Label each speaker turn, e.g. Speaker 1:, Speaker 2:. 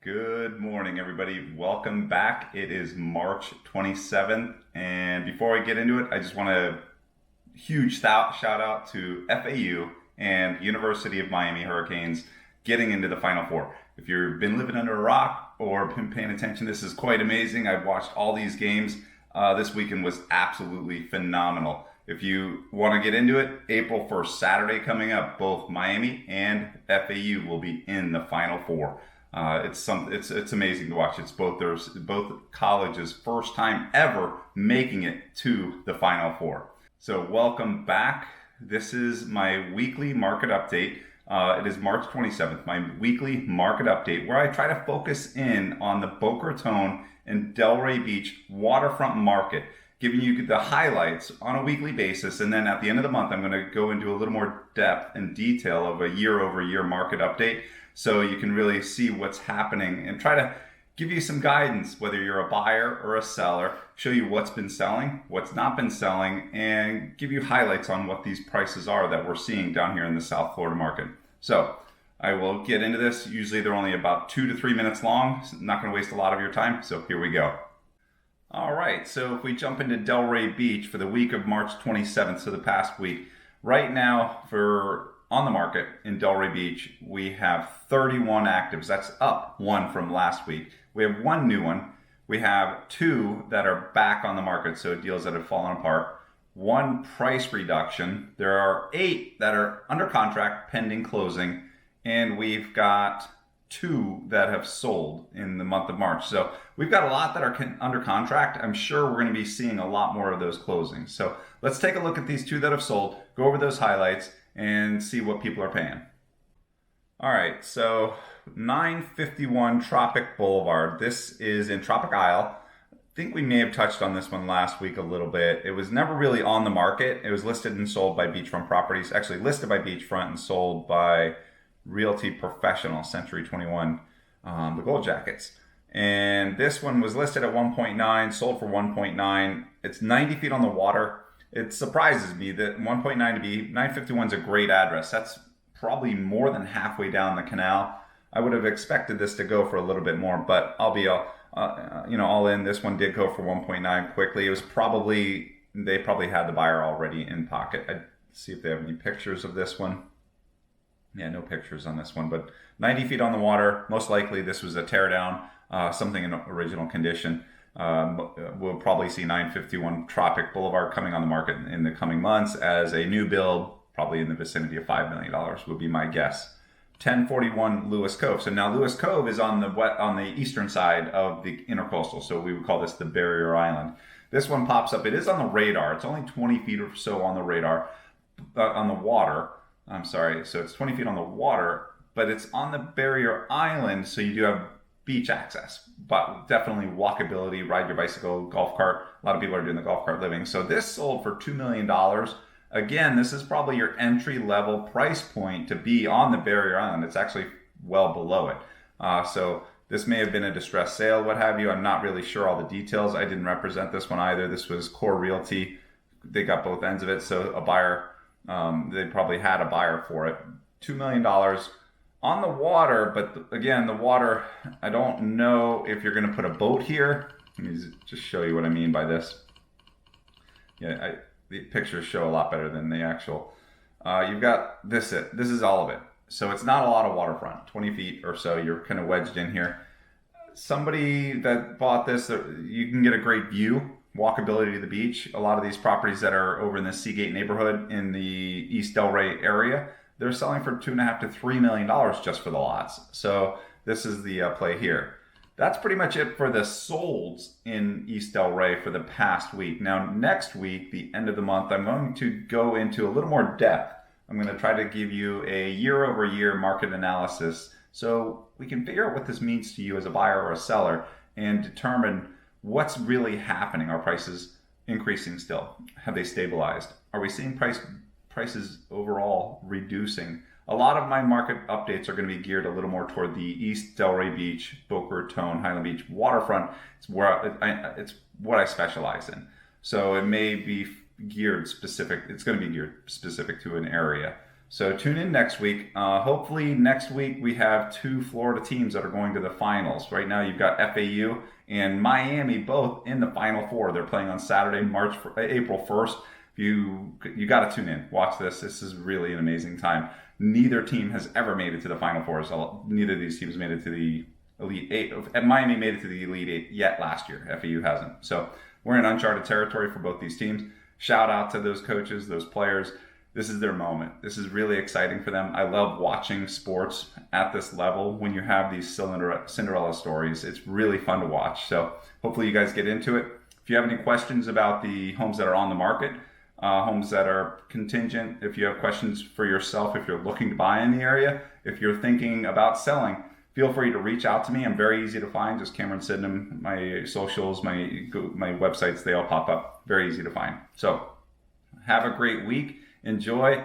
Speaker 1: Good morning, everybody. Welcome back. It is March 27th. And before I get into it, I just want to huge shout out to FAU and University of Miami Hurricanes getting into the Final Four. If you've been living under a rock or been paying attention, this is quite amazing. I've watched all these games. This weekend was absolutely phenomenal. If you want to get into it, April 1st, Saturday coming up, both Miami and FAU will be in the Final Four. It's amazing to watch. It's both colleges' first time ever making it to the Final Four. So welcome back. This is my weekly market update. It is March 27th, my weekly market update, where I try to focus in on the Boca Raton and Delray Beach waterfront market, giving you the highlights on a weekly basis. And then at the end of the month, I'm going to go into a little more depth and detail of a year-over-year market update, so you can really see what's happening and try to give you some guidance, whether you're a buyer or a seller, show you what's been selling, what's not been selling, and give you highlights on what these prices are that we're seeing down here in the South Florida market. So I will get into this. Usually they're only about 2 to 3 minutes long. So I'm not going to waste a lot of your time. So here we go. All right. So if we jump into Delray Beach for the week of March 27th, so the past week, right now on the market in Delray Beach, we have 31 actives. That's up one from last week. We have one new one. We have two that are back on the market, so deals that have fallen apart. One price reduction. There are 8 that are under contract pending closing, and we've got 2 that have sold in the month of March. So we've got a lot that are under contract. I'm sure we're going to be seeing a lot more of those closings. So let's take a look at these 2 that have sold, go over those highlights, and see what people are paying. All right, so 951 Tropic Boulevard. This is in Tropic Isle. I think we may have touched on this one last week a little bit. It was never really on the market. It was listed and sold by Beachfront Properties, actually listed by Beachfront and sold by Realty Professional, Century 21, the Gold Jackets. And this one was listed at 1.9, sold for 1.9. It's 90 feet on the water. It surprises me that 1.9 to be 951 is a great address. That's probably more than halfway down the canal. I would have expected this to go for a little bit more, but I'll be all in. This one did go for 1.9 quickly. It was they probably had the buyer already in pocket. I'd see if they have any pictures of this one. Yeah, no pictures on this one, but 90 feet on the water. Most likely this was a teardown, something in original condition. We'll probably see 951 Tropic Boulevard coming on the market in the coming months as a new build, probably in the vicinity of $5 million would be my guess. 1041 Lewis Cove. So now Lewis Cove is on the eastern side of the intercoastal, so we would call this the barrier island. This one pops up. It is on the radar. It's only 20 feet or so on the radar, on the water. I'm sorry. So it's 20 feet on the water, but it's on the barrier island, so you do have beach access, but definitely walkability, ride your bicycle, golf cart. A lot of people are doing the golf cart living. So this sold for $2 million. Again, this is probably your entry level price point to be on the barrier island. It's actually well below it. So this may have been a distressed sale, what have you. I'm not really sure all the details. I didn't represent this one either. This was Core Realty. They got both ends of it. So a buyer, they probably had a buyer for it. $2 million on the water. But again, the water, I don't know if you're going to put a boat here. Let me just show you what I mean by this. Yeah, the pictures show a lot better than the actual. You've got this. This is all of it. So it's not a lot of waterfront, 20 feet or so. You're kind of wedged in here. Somebody that bought this, you can get a great view, walkability to the beach. A lot of these properties that are over in the Seagate neighborhood in the East Delray area, they're selling for $2.5 to $3 million just for the lots. So this is the play here. That's pretty much it for the solds in East Delray for the past week. Now, next week, the end of the month, I'm going to go into a little more depth. I'm going to try to give you a year-over-year market analysis so we can figure out what this means to you as a buyer or a seller and determine what's really happening. Are prices increasing still? Have they stabilized? Are we seeing prices overall reducing? A lot of my market updates are going to be geared a little more toward the East Delray Beach, Boca Raton, Highland Beach waterfront. It's what I specialize in. So it may be geared specific. It's going to be geared specific to an area. So tune in next week. Hopefully next week we have two Florida teams that are going to the finals. Right now you've got FAU and Miami both in the Final Four. They're playing on Saturday, April 1st. You got to tune in. Watch this. This is really an amazing time. Neither team has ever made it to the Final Four. So neither of these teams made it to the Elite Eight. Miami made it to the Elite Eight yet last year. FAU hasn't. So we're in uncharted territory for both these teams. Shout out to those coaches, those players. This is their moment. This is really exciting for them. I love watching sports at this level when you have these Cinderella stories. It's really fun to watch. So hopefully you guys get into it. If you have any questions about the homes that are on the market, homes that are contingent, if you have questions for yourself, if you're looking to buy in the area, if you're thinking about selling, feel free to reach out to me. I'm very easy to find. Just Cameron Sydenham. My socials, my websites, they all pop up. Very easy to find. So have a great week. Enjoy.